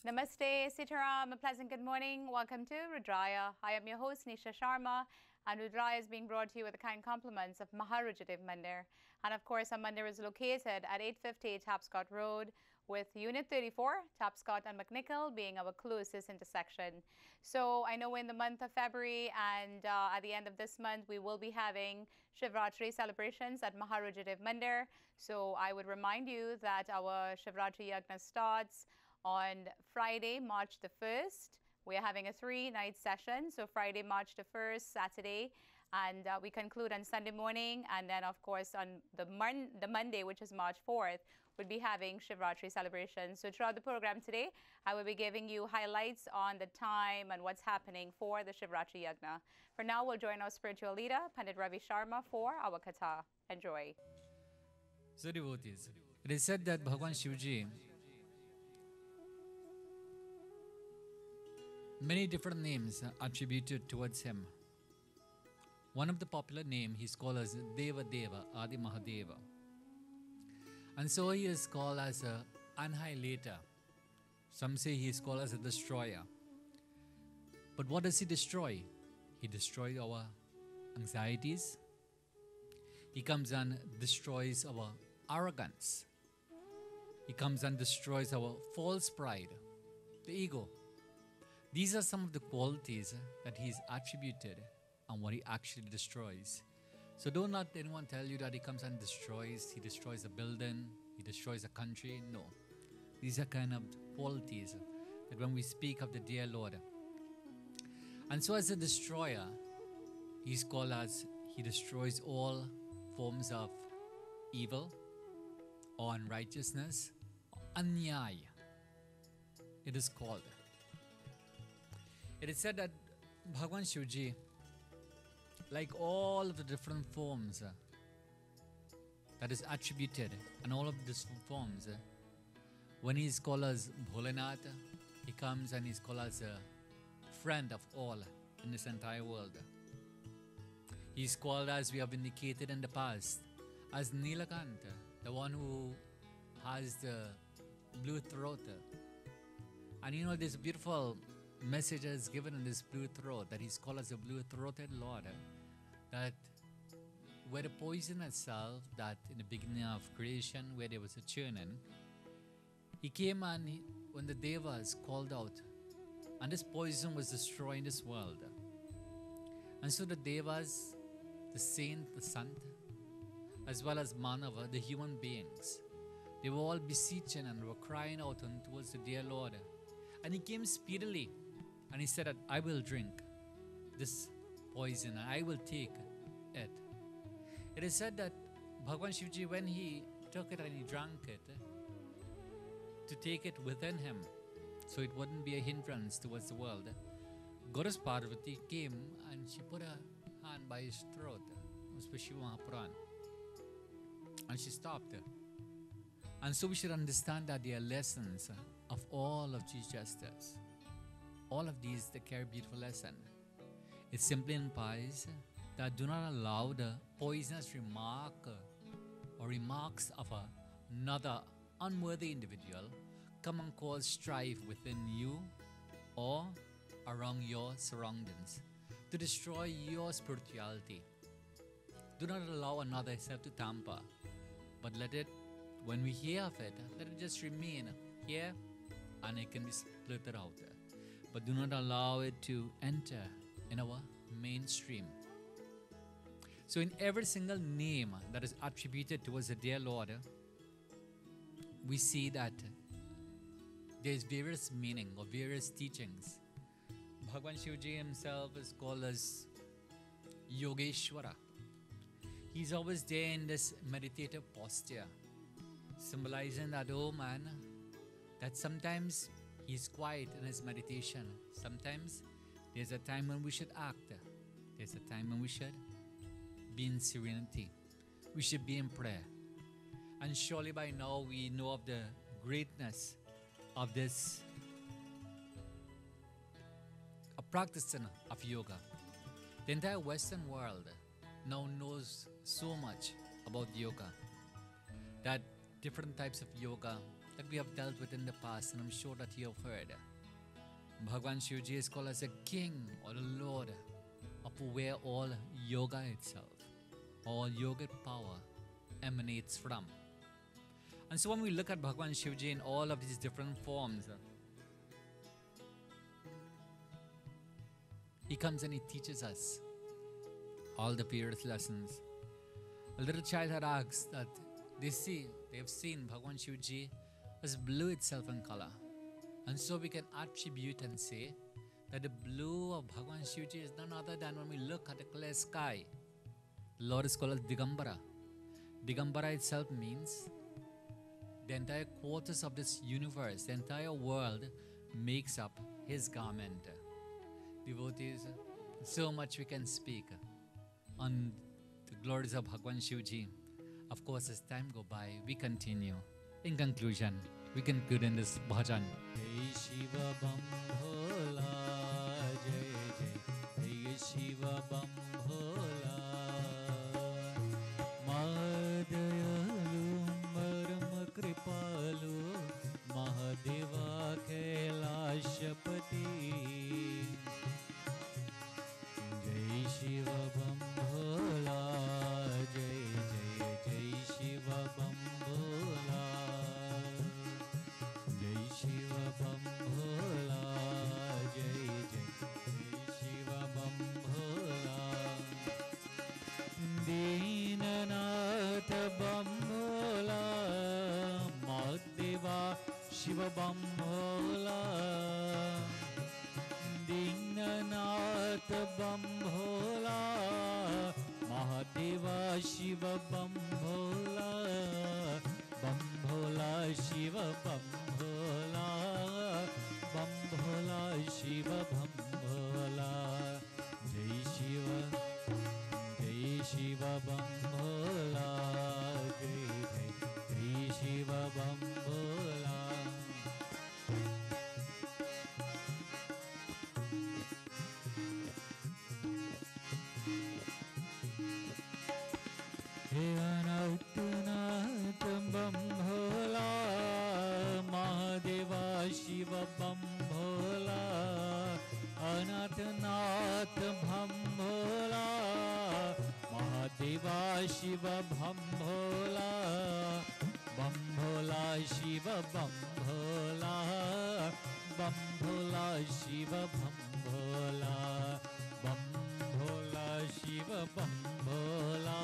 Namaste, Sitaram, a pleasant good morning. Welcome to Rudraaya. I am your host, Nisha Sharma, and Rudraaya is being brought to you with the kind compliments of Maha RudraDev Mandir. And of course, our Mandir is located at 850 Tapscott Road, with Unit 34, Tapscott and McNichol being our closest intersection. So I know we're in the month of February, and at the end of this month, we will be having Shivratri celebrations at Maha RudraDev Mandir. So I would remind you that our Shivratri Yagna starts on Friday, March the 1st. We are having a 3-night session, so Friday, March the 1st, Saturday, and we conclude on Sunday morning, and then of course on the Monday, which is March 4th, we'll be having Shivratri celebrations. So throughout the program today, I will be giving you highlights on the time and what's happening for the Shivratri Yagna. For now, we'll join our spiritual leader, Pandit Ravi Sharma, for our katha. Enjoy. So devotees, it is said that Bhagwan Shivji, many different names are attributed towards him. One of the popular name he's called as Deva Deva, Adi Mahadeva. And so he is called as a annihilator. Some say he is called as a destroyer. But what does he destroy? He destroys our anxieties. He comes and destroys our arrogance. He comes and destroys our false pride, the ego. These are some of the qualities that he's attributed and what he actually destroys. So don't let anyone tell you that he comes and he destroys a building, he destroys a country. No. These are kind of qualities that when we speak of the dear Lord. And so as a destroyer, he's called as he destroys all forms of evil or unrighteousness, anyaya. It is called. It is said that Bhagwan Shivji, like all of the different forms that is attributed and all of the different forms, when he is called as Bholenath, he comes and he is called as a friend of all in this entire world. He is called, as we have indicated in the past, as Nilakanta, the one who has the blue throat. And you know, this beautiful message is given in this blue throat, that he's called as a blue-throated Lord, that where the poison itself, that in the beginning of creation, where there was a churning, he came and when the Devas called out, and this poison was destroying this world. And so the Devas, the saint, the sant, as well as Manava, the human beings, they were all beseeching and were crying out towards the dear Lord. And he came speedily. And he said that I will drink this poison and I will take it. It is said that Bhagwan Shivji, when he took it and he drank it, to take it within him, so it wouldn't be a hindrance towards the world, Goddess Parvati came and she put her hand by his throat, it was for Shiva Mahapuran, and she stopped. And so we should understand that there are lessons of all of these gestures. All of these, they carry a beautiful lesson. It simply implies that do not allow the poisonous remark or remarks of another unworthy individual come and cause strife within you or around your surroundings to destroy your spirituality. Do not allow another self to tamper, but let it, when we hear of it, let it just remain here and it can be splitted out. But do not allow it to enter in our mainstream. So in every single name that is attributed towards the dear Lord, we see that there is various meaning or various teachings. Bhagwan Shivji himself is called as Yogeshwara. He's always there in this meditative posture, symbolizing that, oh man, that sometimes he's quiet in his meditation. Sometimes there's a time when we should act. There's a time when we should be in serenity. We should be in prayer. And surely by now we know of the greatness of this a practicing of yoga. The entire Western world now knows so much about yoga, that different types of yoga that we have dealt with in the past, and I'm sure that you have heard. Bhagwan Shivji is called as a king or the lord of where all yoga itself, all yogic power emanates from. And so when we look at Bhagwan Shivji in all of these different forms, he comes and he teaches us all the various lessons. A little child had asked that they've seen Bhagwan Shivji as blue itself in color. And so we can attribute and say that the blue of Bhagwan Shivji is none other than when we look at the clear sky. The Lord is called as Digambara. Digambara itself means the entire quarters of this universe, the entire world makes up his garment. Devotees, so much we can speak on the glories of Bhagwan Shivji. Of course, as time goes by, we continue. In conclusion, we conclude in this bhajan. Jai Shiva Bam Bhola, Jai Jai, Jai Shiva Bam Bhola, Madayalu Maram Kripalu, Mahadeva Kailashapati. Jai Shiva Bam Bhola, Jai Jai, Jai Shiva Bam Bhola, Jai Shiva Bam Bhola, Jai Jai, Jai Shiva Bam Bhola, Deenanath Bam Bhola, Mahadeva Shiva Bam Bhola, Deenanath Bam Bhola, Mahadeva Shiva Bam Bhola, Bam Bhola Shiva Bam Bhola, Bam Bhola Shiva Bam Bhola, Jai Shiva, Jai Shiva Bam Bhola, Jai Jai, Jai Shiva Bam Bhola. Anantanath Bam Bhola, Mahadeva Shiva Bam Bhola, Anantanath Bam Bhola, Mahadeva Shiva Bam Bhola, Bam Bhola Shiva Bam Bhola, Bam Bhola Shiva Bam Bhola, Bam Bhola Shiva Bam Bhola,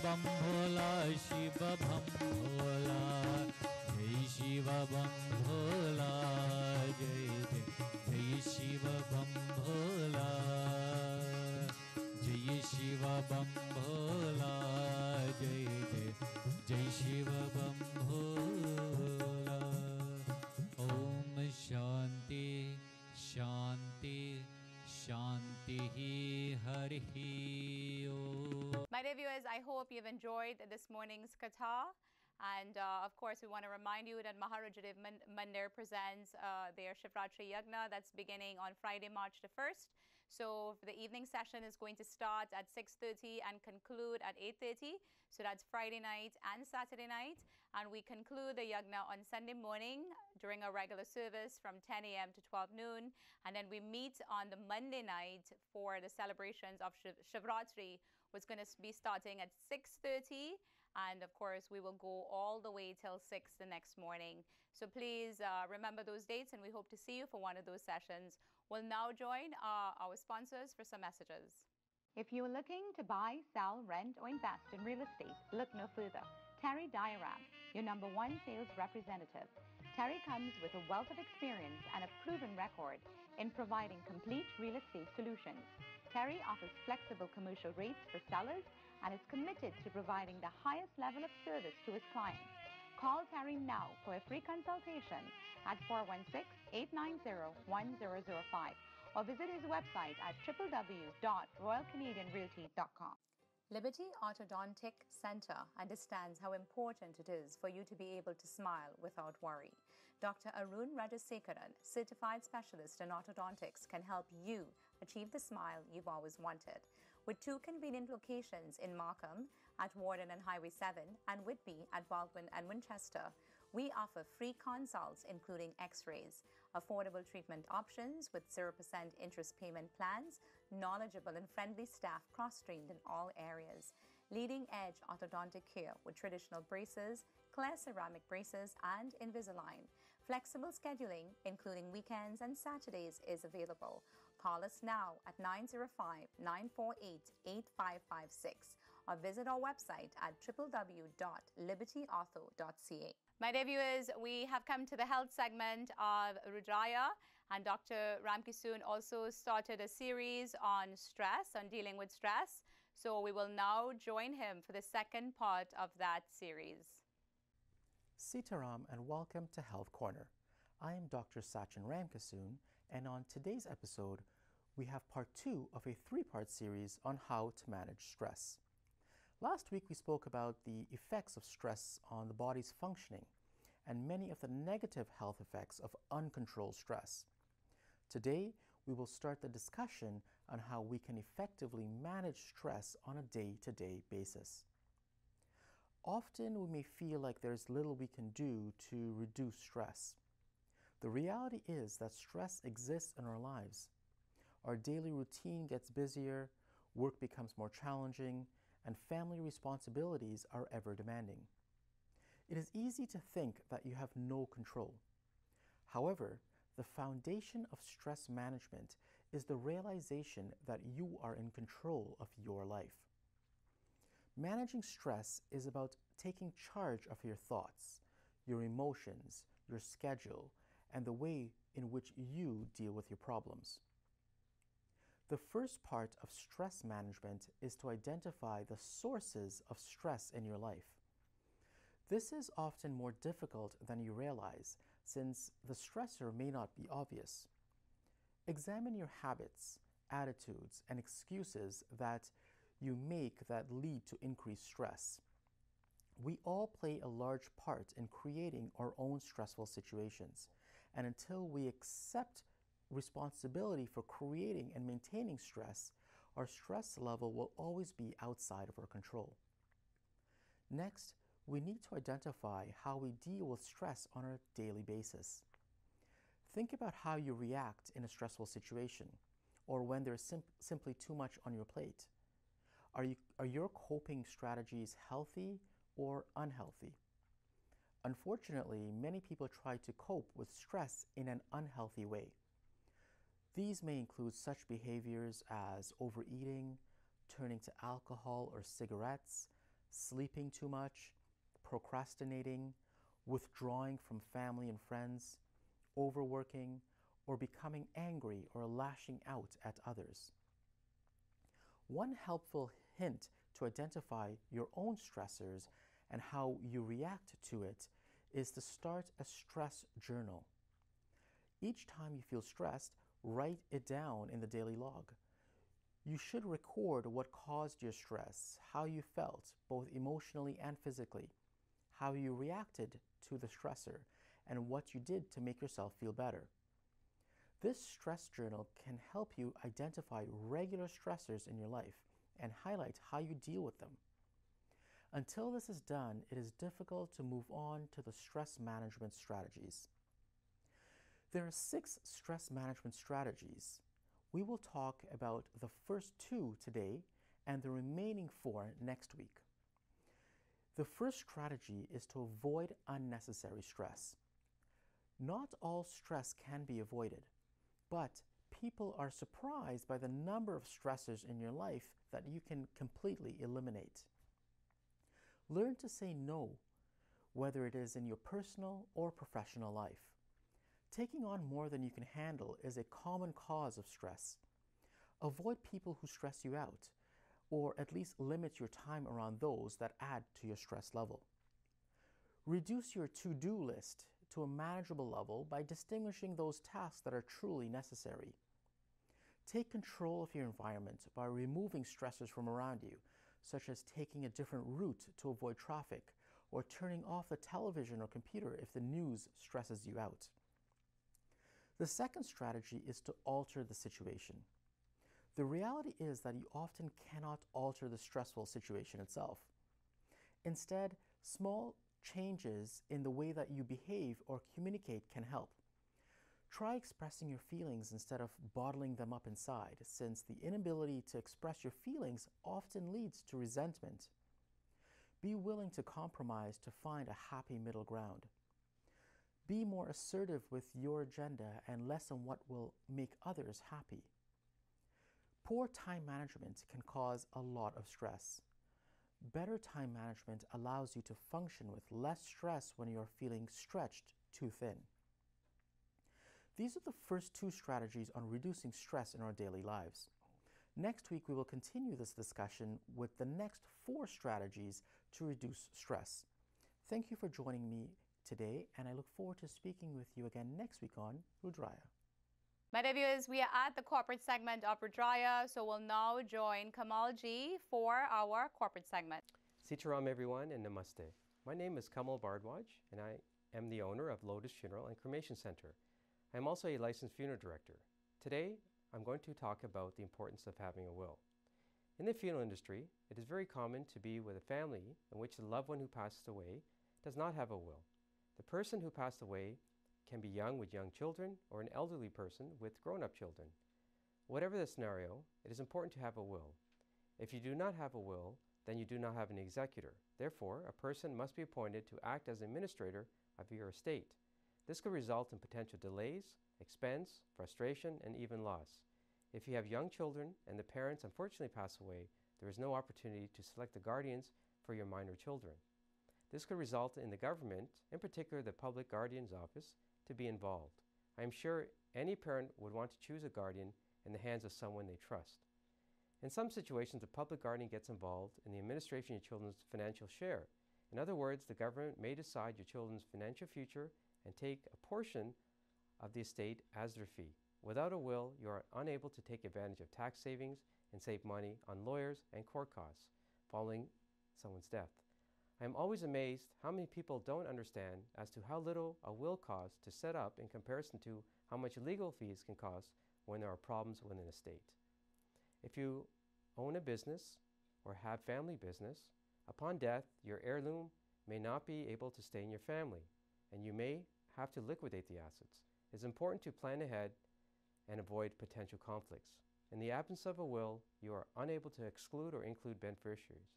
Bam Bhola Shiva Bam Bhola, Jai Shiva Bam Bhola, Jai Jai, Jai Shiva Bam Bhola, Jai Shiva Bam Bhola, Jai Jai, Jai Shiva Bam Bhola. Om Shanti Shanti Shanti Harihi Om. My dear viewers, I hope you've enjoyed this morning's katha. And of course, we want to remind you that Maha RudraDev Mandir presents their Shivratri Yagna that's beginning on Friday, March the 1st. So the evening session is going to start at 6:30 and conclude at 8:30. So that's Friday night and Saturday night. And we conclude the Yagna on Sunday morning during our regular service from 10 a.m. to 12 noon. And then we meet on the Monday night for the celebrations of Shivratri, which is going to be starting at 6:30. And of course, we will go all the way till 6 the next morning. So please remember those dates, and we hope to see you for one of those sessions. We'll now join our sponsors for some messages. If you are looking to buy, sell, rent, or invest in real estate, look no further. Terry Diaram, your #1 sales representative. Terry comes with a wealth of experience and a proven record in providing complete real estate solutions. Terry offers flexible commercial rates for sellers and is committed to providing the highest level of service to his clients. Call Terry now for a free consultation at 416-890-1005 or visit his website at www.royalcanadianrealty.com. Liberty Orthodontic Center understands how important it is for you to be able to smile without worry. Dr. Rudraaya Sat, certified specialist in orthodontics, can help you achieve the smile you've always wanted. With 2 convenient locations in Markham at Warden and Highway 7 and Whitby at Baldwin and Winchester, We offer free consults, including x-rays, affordable treatment options with 0% interest payment plans, knowledgeable and friendly staff cross-trained in all areas, leading-edge orthodontic care with traditional braces, clear ceramic braces, and Invisalign. Flexible scheduling, including weekends and Saturdays, is available. Call us now at 905-948-8556 or visit our website at www.libertyortho.ca. My dear viewers, we have come to the health segment of Rudraaya, and Dr. Ramkisoon also started a series on stress, on dealing with stress. So we will now join him for the second part of that series. Sitaram and welcome to Health Corner. I am Dr. Sachin Ramkisoon, and on today's episode, we have part 2 of a 3-part series on how to manage stress. Last week we spoke about the effects of stress on the body's functioning and many of the negative health effects of uncontrolled stress. Today, we will start the discussion on how we can effectively manage stress on a day-to-day basis. Often we may feel like there's little we can do to reduce stress. The reality is that stress exists in our lives. Our daily routine gets busier, work becomes more challenging, and family responsibilities are ever demanding. It is easy to think that you have no control. However, the foundation of stress management is the realization that you are in control of your life. Managing stress is about taking charge of your thoughts, your emotions, your schedule, and the way in which you deal with your problems. The first part of stress management is to identify the sources of stress in your life. This is often more difficult than you realize, since the stressor may not be obvious. Examine your habits, attitudes, and excuses that you make that lead to increased stress. We all play a large part in creating our own stressful situations, and until we accept responsibility for creating and maintaining stress, our stress level will always be outside of our control. Next, we need to identify how we deal with stress on a daily basis. Think about how you react in a stressful situation, or when there's simply too much on your plate. Are your coping strategies healthy or unhealthy? Unfortunately, many people try to cope with stress in an unhealthy way. These may include such behaviors as overeating, turning to alcohol or cigarettes, sleeping too much, procrastinating, withdrawing from family and friends, overworking, or becoming angry or lashing out at others. One helpful hint to identify your own stressors and how you react to it is to start a stress journal. Each time you feel stressed, write it down in the daily log. You should record what caused your stress, how you felt, both emotionally and physically, how you reacted to the stressor, and what you did to make yourself feel better. This stress journal can help you identify regular stressors in your life and highlight how you deal with them. Until this is done, it is difficult to move on to the stress management strategies. There are 6 stress management strategies. We will talk about the first 2 today and the remaining 4 next week. The first strategy is to avoid unnecessary stress. Not all stress can be avoided, but people are surprised by the number of stressors in your life that you can completely eliminate. Learn to say no, whether it is in your personal or professional life. Taking on more than you can handle is a common cause of stress. Avoid people who stress you out, or at least limit your time around those that add to your stress level. Reduce your to-do list to a manageable level by distinguishing those tasks that are truly necessary. Take control of your environment by removing stressors from around you, such as taking a different route to avoid traffic, or turning off the television or computer if the news stresses you out. The second strategy is to alter the situation. The reality is that you often cannot alter the stressful situation itself. Instead, small changes in the way that you behave or communicate can help. Try expressing your feelings instead of bottling them up inside, since the inability to express your feelings often leads to resentment. Be willing to compromise to find a happy middle ground. Be more assertive with your agenda and less on what will make others happy. Poor time management can cause a lot of stress. Better time management allows you to function with less stress when you are feeling stretched too thin. These are the first two strategies on reducing stress in our daily lives. Next week, we will continue this discussion with the next 4 strategies to reduce stress. Thank you for joining me today, and I look forward to speaking with you again next week on Rudraaya. My dear viewers, we are at the corporate segment of Rudraaya, so we'll now join Kamal Ji for our corporate segment. Sitaram everyone and namaste. My name is Kamal Bardwaj and I am the owner of Lotus Funeral and Cremation Center. I am also a licensed funeral director. Today, I'm going to talk about the importance of having a will. In the funeral industry, it is very common to be with a family in which the loved one who passes away does not have a will. The person who passed away can be young with young children or an elderly person with grown-up children. Whatever the scenario, it is important to have a will. If you do not have a will, then you do not have an executor. Therefore, a person must be appointed to act as administrator of your estate. This could result in potential delays, expense, frustration, and even loss. If you have young children and the parents unfortunately pass away, there is no opportunity to select the guardians for your minor children. This could result in the government, in particular the Public Guardian's Office, to be involved. I am sure any parent would want to choose a guardian in the hands of someone they trust. In some situations, the public guardian gets involved in the administration of your children's financial share. In other words, the government may decide your children's financial future and take a portion of the estate as their fee. Without a will, you are unable to take advantage of tax savings and save money on lawyers and court costs following someone's death. I am always amazed how many people don't understand as to how little a will costs to set up in comparison to how much legal fees can cost when there are problems within an estate. If you own a business or have family business, upon death, your heirloom may not be able to stay in your family, and you may have to liquidate the assets. It is important to plan ahead and avoid potential conflicts. In the absence of a will, you are unable to exclude or include beneficiaries.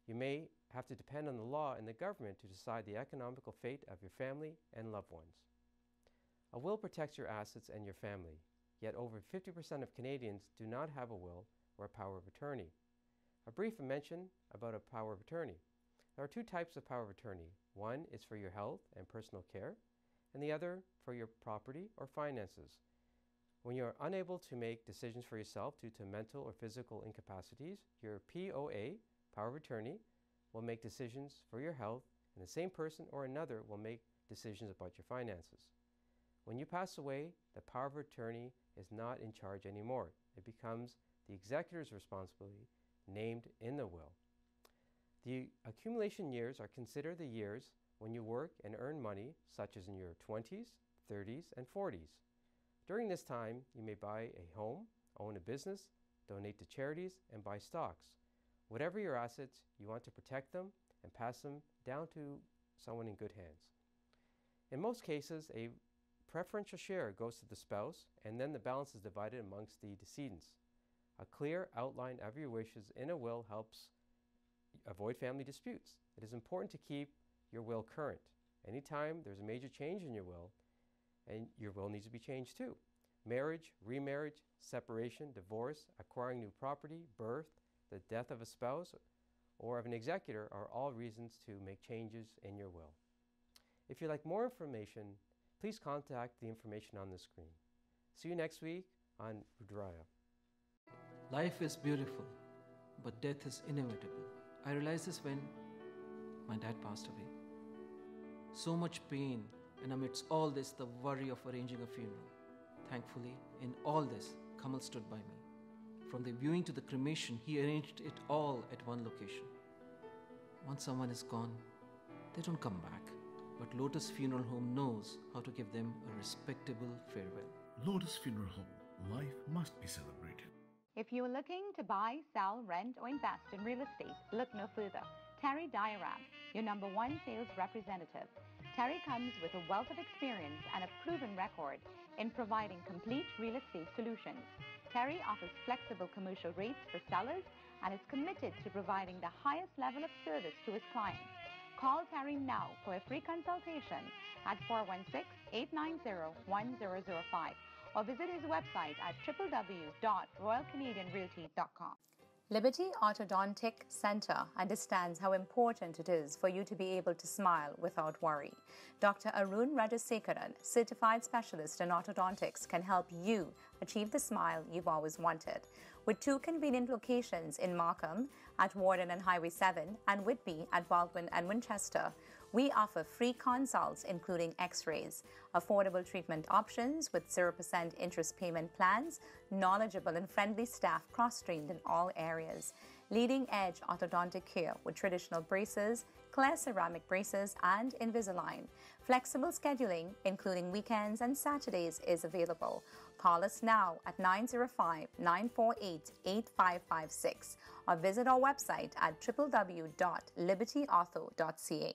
You may have to depend on the law and the government to decide the economical fate of your family and loved ones. A will protects your assets and your family, yet over 50% of Canadians do not have a will or a power of attorney. A brief mention about a power of attorney. There are 2 types of power of attorney. One is for your health and personal care, and the other for your property or finances. When you are unable to make decisions for yourself due to mental or physical incapacities, your POA, power of attorney, will make decisions for your health, and the same person or another will make decisions about your finances. When you pass away, the power of attorney is not in charge anymore. It becomes the executor's responsibility named in the will. The accumulation years are considered the years when you work and earn money, such as in your 20s, 30s, and 40s. During this time, you may buy a home, own a business, donate to charities, and buy stocks. Whatever your assets, you want to protect them and pass them down to someone in good hands. In most cases, a preferential share goes to the spouse, and then the balance is divided amongst the decedents. A clear outline of your wishes in a will helps avoid family disputes. It is important to keep your will current. Anytime there's a major change in your will, and your will needs to be changed too. Marriage, remarriage, separation, divorce, acquiring new property, birth, the death of a spouse, or of an executor are all reasons to make changes in your will. If you'd like more information, please contact the information on the screen. See you next week on Rudraaya. Life is beautiful, but death is inevitable. I realized this when my dad passed away. So much pain, and amidst all this, the worry of arranging a funeral. Thankfully, in all this, Kamal stood by me. From the viewing to the cremation, he arranged it all at one location. Once someone is gone, they don't come back. But Lotus Funeral Home knows how to give them a respectable farewell. Lotus Funeral Home. Life must be celebrated. If you are looking to buy, sell, rent, or invest in real estate, look no further. Terry Diaram, your #1 sales representative. Terry comes with a wealth of experience and a proven record in providing complete real estate solutions. Terry offers flexible commercial rates for sellers and is committed to providing the highest level of service to his clients. Call Terry now for a free consultation at 416-890-1005 or visit his website at www.royalcanadianrealty.com. Liberty Orthodontic Center understands how important it is for you to be able to smile without worry. Dr. Rudraaya Sat, certified specialist in orthodontics, can help you achieve the smile you've always wanted. With 2 convenient locations in Markham at Warden and Highway 7 and Whitby at Baldwin and Winchester, we offer free consults including x-rays, affordable treatment options with 0% interest payment plans, knowledgeable and friendly staff cross-trained in all areas, leading-edge orthodontic care with traditional braces, clear ceramic braces and Invisalign. Flexible scheduling, including weekends and Saturdays, is available. Call us now at 905-948-8556 or visit our website at www.libertyortho.ca.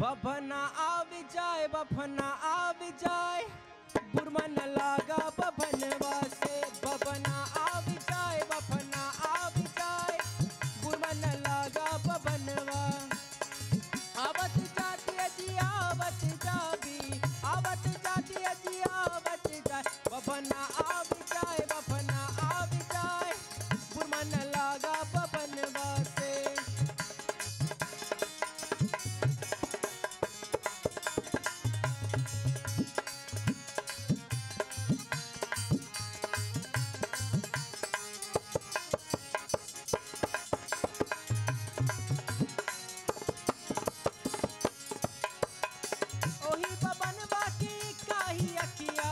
बभना आविजाय बभना आविजाय बुरमन लागा बभनवा से बभना आविजाय बभना आविजाय बुरमन लागा बभनवा आवत जाती जी आवत जाबी आवत जाती जी आवत जाय बभना आविजाय बुरमन लागा बभनवा से ओही बबनवा की काही अखिया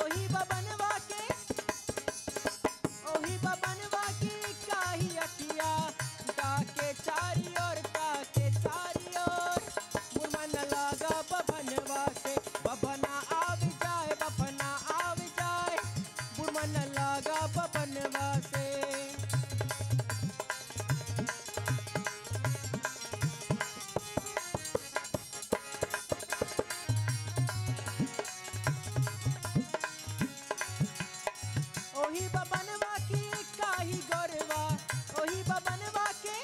ओही बबनवा बबनवा की काही गोरवा ओही बबनवा के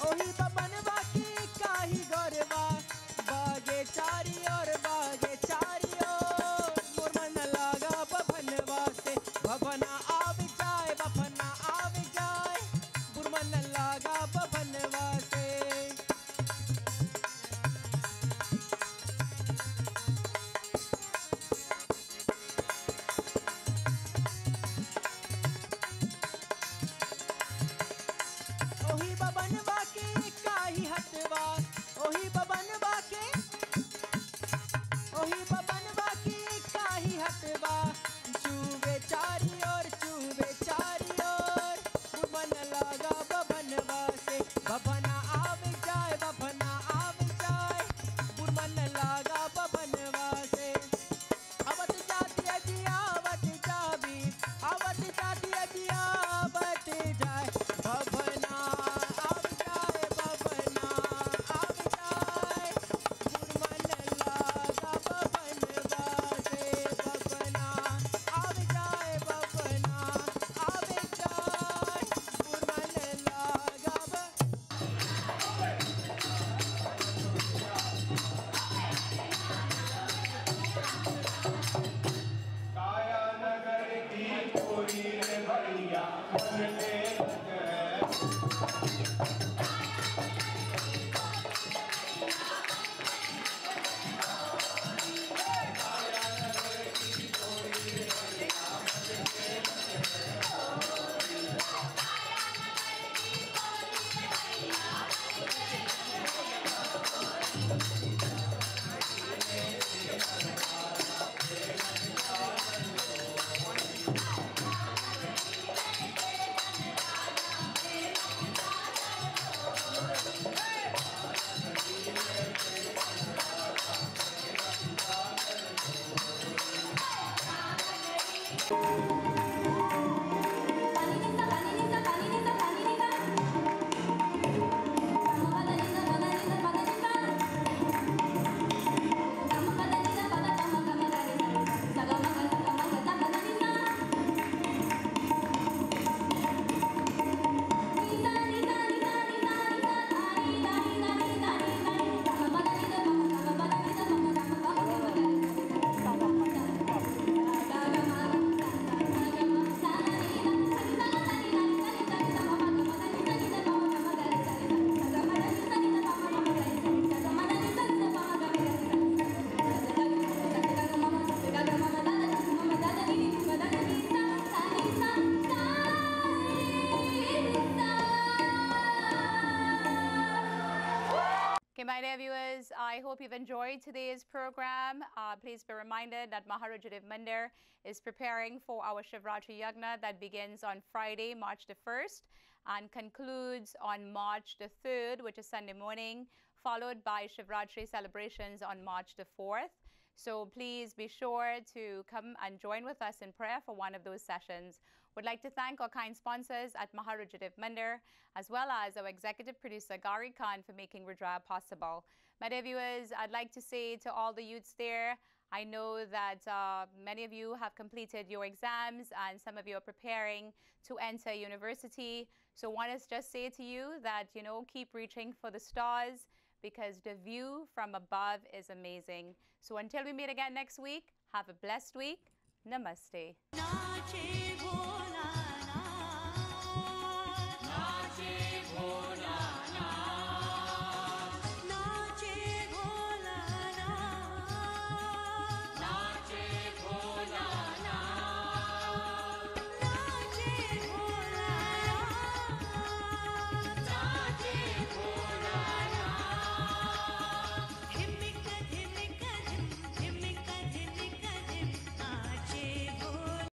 ओही बबनवा की काही गोरवा बागे चारी और मोर मन लागा बबनवा से बबना आव जाए मोर मन लागा बबनवा से ओही बबनवा के काही हटवा ओही बबनवा के ओही बबनवा की काही हटवा चूबे चारी और मन लागा बबनवा से बबना आव जाए मन लागा बबनवा से आवत जाती अजिया आवत जाबी आवत जाती अजिया आवत जाए बबना आव जाए मन लागा बबनवा से बबना आव जाए मन लागा Okay, my dear viewers, I hope you've enjoyed today's program. Please be reminded that Maha RudraDev Mandir is preparing for our Shivratri Yagna that begins on Friday, March the 1st and concludes on March the 3rd, which is Sunday morning, followed by Shivratri celebrations on March the 4th. So please be sure to come and join with us in prayer for one of those sessions. Would like to thank our kind sponsors at Maha RudraDev Mandir, as well as our executive producer Gari Khan for making Rudraaya possible. My dear viewers, I'd like to say to all the youths there, I know that many of you have completed your exams and some of you are preparing to enter university. So I want to just say to you that, keep reaching for the stars because the view from above is amazing. So until we meet again next week, have a blessed week. Namaste.